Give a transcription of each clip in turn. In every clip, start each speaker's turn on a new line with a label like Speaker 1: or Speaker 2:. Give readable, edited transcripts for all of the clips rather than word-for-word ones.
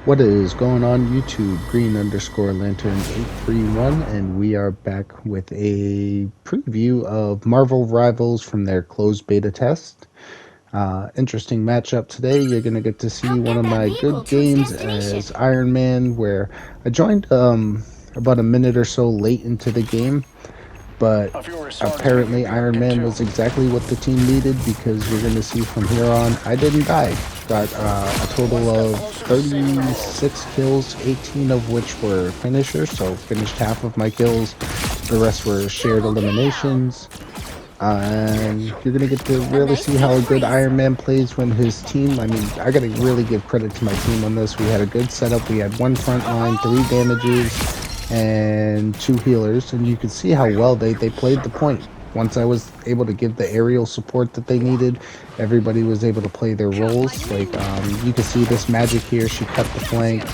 Speaker 1: What is going on YouTube? Green_Lantern 831, and we are back with a preview of Marvel Rivals from their closed beta test. Interesting matchup today. You're going to get to see one of my good games as Iron Man, where I joined about a minute or so late into the game. But apparently Iron Man was exactly what the team needed, because you're going to see from here on, I didn't die. Got a total of 36 kills, 18 of which were finishers, so finished half of my kills. The rest were shared eliminations. And you're going to get to really see how good Iron Man plays when his team, I mean, I got to really give credit to my team on this. We had a good setup. We had one front line, 3 damages, and 2 healers, and you can see how well they played the point. Once I was able to give the aerial support that they needed, everybody was able to play their roles. Like, you can see this Magic here, she cut the flank.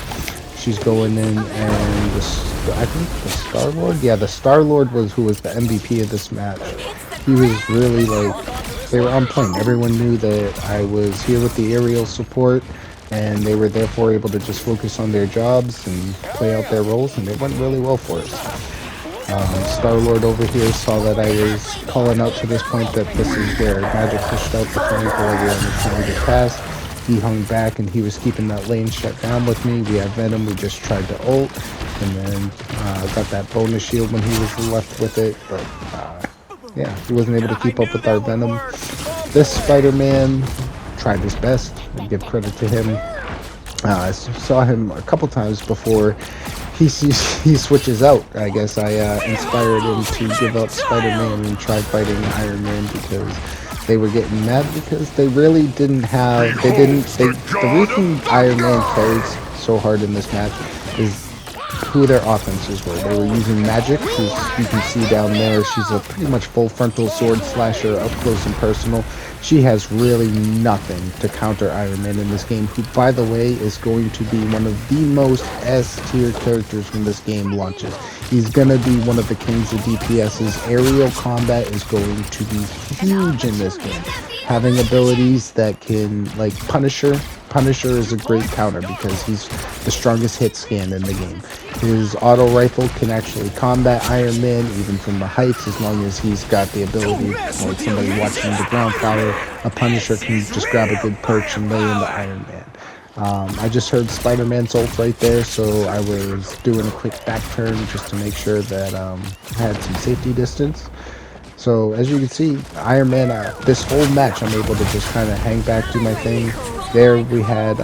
Speaker 1: She's going in, and I think the Star-Lord? Yeah, the Star-Lord was who was the MVP of this match. He was really, like, they were on point. Everyone knew that I was here with the aerial support, and they were therefore able to just focus on their jobs and play out their roles, and it went really well for us. Star-Lord over here saw that I was calling out to this point that this is where Magic pushed out the flank while everyone was trying to get past. He hung back and he was keeping that lane shut down with me. We had Venom, we just tried to ult, and then got that bonus shield when he was left with it, but yeah, he wasn't able to keep up with our Venom. This Spider-Man tried his best, and give credit to him. I saw him a couple times before he switches out. I guess I inspired him to give up Spider-Man and try fighting Iron Man, because they were getting mad because they really didn't have, the reason Iron Man carries so hard in this match is who their offenses were. They were using Magic, who you can see down there. She's a pretty much full frontal sword slasher, up close and personal. She has really nothing to counter Iron Man in this game, who, by the way, is going to be one of the most S-tier characters when this game launches. He's going to be one of the kings of DPS's. Aerial combat is going to be huge in this game. Having abilities that can, like Punisher. Punisher is a great counter because he's the strongest hit scan in the game. His auto rifle can actually combat Iron Man even from the heights, as long as he's got the ability, like somebody watching the ground fire. A Punisher can just grab a good perch and lay into Iron Man. I just heard Spider-Man's ult right there, so I was doing a quick back turn just to make sure that I had some safety distance. So as you can see, Iron Man, this whole match I'm able to just kind of hang back, do my thing. There we had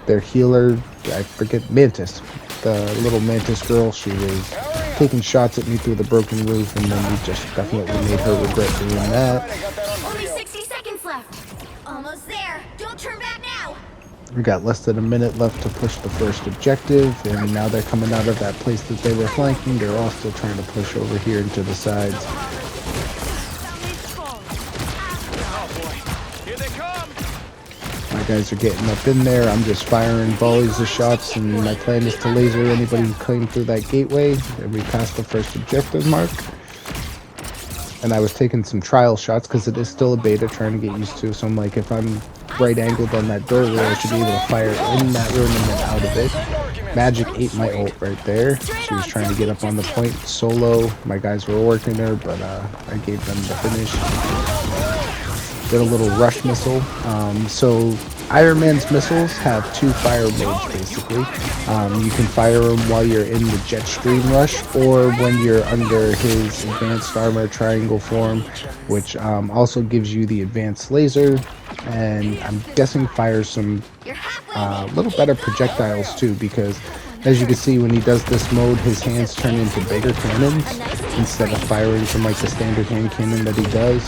Speaker 1: their healer, I forget, Mantis, the little Mantis girl. She was taking shots at me through the broken roof, and then we just definitely made her regret doing that.
Speaker 2: Only 60 seconds left. Almost there. Don't turn back now.
Speaker 1: We got less than a minute left to push the first objective, and now they're coming out of that place that they were flanking. They're all still trying to push over here into the sides. My guys are getting up in there. I'm just firing volleys of shots, and my plan is to laser anybody who came through that gateway. And we passed the first objective mark. And I was taking some trial shots because it is still a beta, trying to get used to. So I'm like, if I'm right angled on that doorway, I should be able to fire in that room and then out of it. Magic ate my ult right there. She was trying to get up on the point solo. My guys were working her, but I gave them the finish. Did a little rush missile. So Iron Man's missiles have 2 fire modes, basically. You can fire them while you're in the jet stream rush, or when you're under his advanced armor triangle form, which also gives you the advanced laser, and I'm guessing fires some little better projectiles too, because as you can see, when he does this mode, his hands turn into bigger cannons instead of firing from like the standard hand cannon that he does.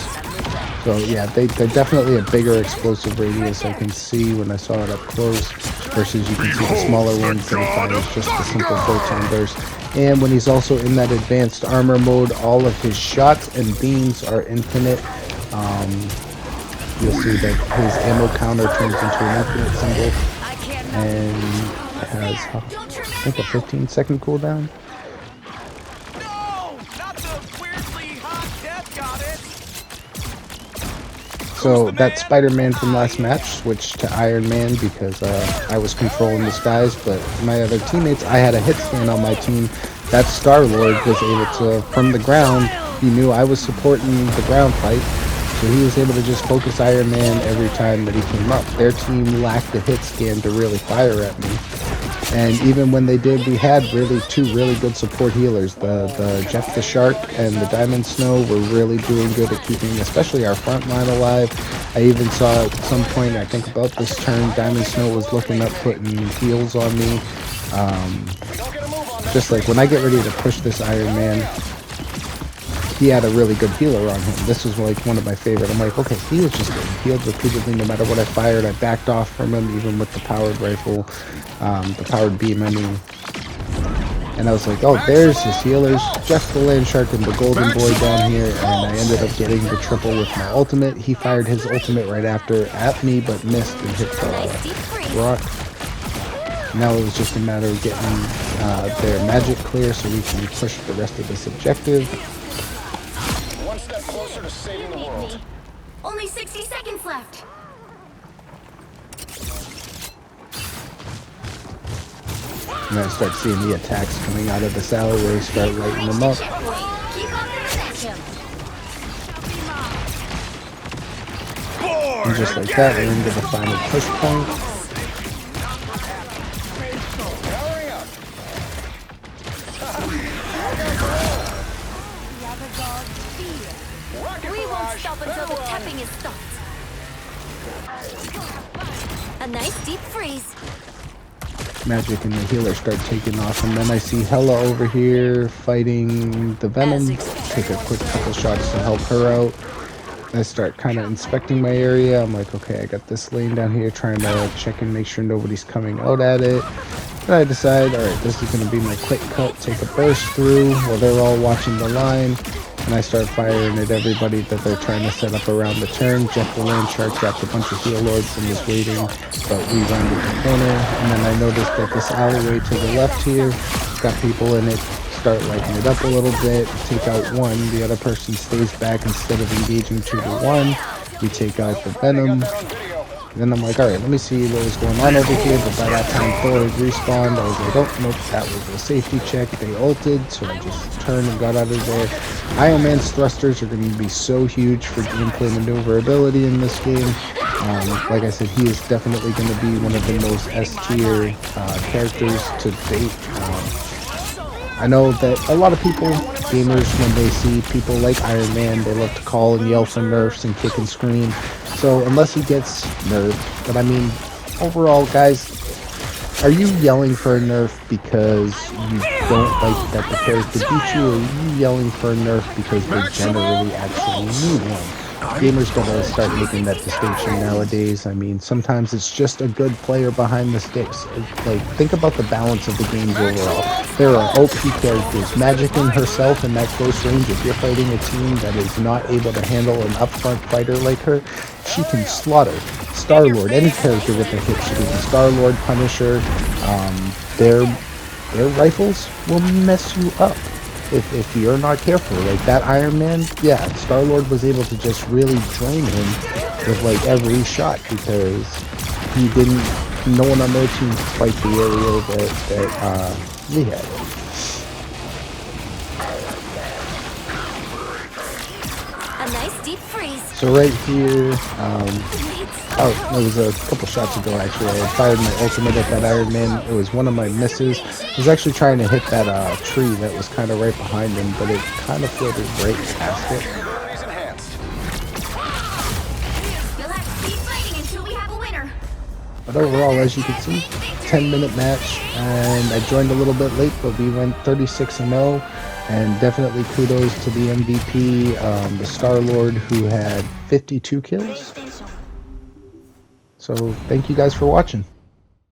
Speaker 1: So yeah, they're definitely a bigger explosive radius. I can see when I saw it up close, versus you can see the smaller ones that he fires just a simple photon burst. And when he's also in that advanced armor mode, all of his shots and beams are infinite. You'll see that his ammo counter turns into an infinite symbol, and it has, I think, a 15-second cooldown. So that Spider-Man from last match switched to Iron Man because I was controlling the skies, but my other teammates, I had a hit scan on my team. That Star-Lord was able to, from the ground, he knew I was supporting the ground fight, so he was able to just focus Iron Man every time that he came up. Their team lacked a hit scan to really fire at me. And even when they did, we had two really good support healers. The Jeff the Shark and the Diamond Snow were really doing good at keeping, especially our front line alive. I even saw at some point, I think about this turn, Diamond Snow was looking up, putting heals on me. Just like when I get ready to push this Iron Man, he had a really good healer on him. This was like one of my favorite. I'm like, okay, he was just getting healed repeatedly no matter what I fired. I backed off from him even with the powered rifle, the powered beam, I mean. And I was like, oh, there's his healers. Jeff the Land Shark and the Golden Boy down here. And I ended up getting the triple with my ultimate. He fired his ultimate right after at me, but missed and hit the rock. Now it was just a matter of getting their magic clear so we can push the rest of this objective.
Speaker 3: One step closer to saving the world.
Speaker 2: Only 60 seconds left.
Speaker 1: And I start seeing the attacks coming out of this alleyway, start lighting them up.
Speaker 2: Keep on the momentum.
Speaker 1: And just like that, we're into the final push point.
Speaker 3: Powering up. Rocket
Speaker 2: We won't
Speaker 3: barrage.
Speaker 2: stop until the
Speaker 3: Better run.
Speaker 2: tapping is stopped. A nice deep freeze.
Speaker 1: Magic and the healer start taking off, and then I see Hella over here fighting the Venom. Take a quick couple shots to help her out. I start kind of inspecting my area. I'm like, okay, I got this lane down here, trying to check and make sure nobody's coming out at it. Then I decide, alright, this is going to be my quick cut, take a burst through while they're all watching the line. And I start firing at everybody that they're trying to set up around the turn. Jeff the Land Shark dropped a bunch of heal lords and was waiting, but we rounded the corner. And then I noticed that this alleyway to the left here got people in it. Start lighting it up a little bit, take out one. The other person stays back instead of engaging 2-1. We take out the Venom. Then I'm like, alright, let me see what was going on over here. But by that time, Thor had respawned. I was like, oh, nope, that was a safety check. They ulted, so I just turned and got out of there. Iron Man's thrusters are going to be so huge for gameplay maneuverability in this game. Like I said, he is definitely going to be one of the most S-tier characters to date. I know that a lot of people, gamers, when they see people like Iron Man, they love to call and yell for nerfs and kick and scream. So unless he gets nerfed, but I mean, overall, guys, are you yelling for a nerf because you don't like that the character beat you, or are you yelling for a nerf because they generally actually need one? Gamers gotta start making that distinction nowadays. I mean, sometimes it's just a good player behind the sticks. Like, think about the balance of the games overall. There are OP characters. Magic in herself in that close range, if you're fighting a team that is not able to handle an upfront fighter like her, she can slaughter. Star-Lord, any character with a hit shooting. Star-Lord, Punisher, their rifles will mess you up if you're not careful. Like that Iron Man, yeah, Star-Lord was able to just really drain him with like every shot because he didn't, no one on their team could fight the area that we had.
Speaker 2: A nice deep freeze.
Speaker 1: So right here, oh, it was a couple shots ago actually, I fired my ultimate at that Iron Man. It was one of my misses. I was actually trying to hit that tree that was kind of right behind him, but it kind of floated right past it.
Speaker 2: You'll have to keep fighting until we have a winner.
Speaker 1: But overall, as you can see, 10-minute match, and I joined a little bit late, but we went 36-0, and definitely kudos to the MVP, the Star-Lord, who had 52 kills. So thank you guys for watching.